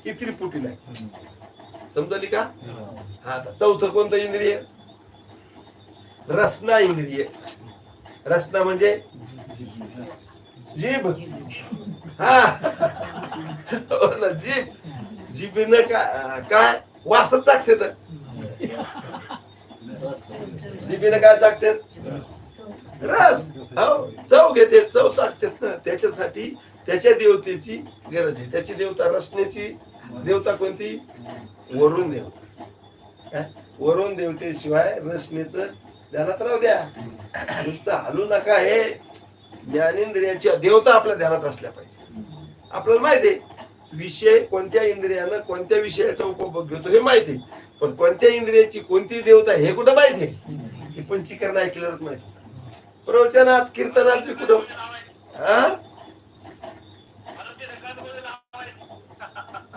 ही त्रिपुटी नाही. समजली का? हा, आता चौथं कोणतं इंद्रिय? रसना इंद्रिय. रसना म्हणजे जीभ. हा, हो ना, जीभ. जिभेनं काय वासच चाकते तर. जिभेनं काय चाकते? रस. हो, चव घेते, चव चाकतात ना. त्याच्यासाठी त्याच्या देवतेची गरज आहे. त्याची देवता रसण्याची देवता कोणती? वरुण देवता. वरुण देवतेशिवाय रसनेचं ध्यानात राहू द्या. नुसतं हलू नका. हे ज्ञानेंद्रियाची देवता आपल्या ध्यानात असल्या पाहिजे. आपल्याला माहिती आहे विषय कोणत्या इंद्रियानं कोणत्या विषयाचा उपभोग घेतो हे माहिती आहे, पण कोणत्या इंद्रियाची कोणती देवता हे कुठं माहिती आहे? हे पंचीकरण ऐकल्यावरच माहिती. प्रवचनात कीर्तनात बी कुठं. हा,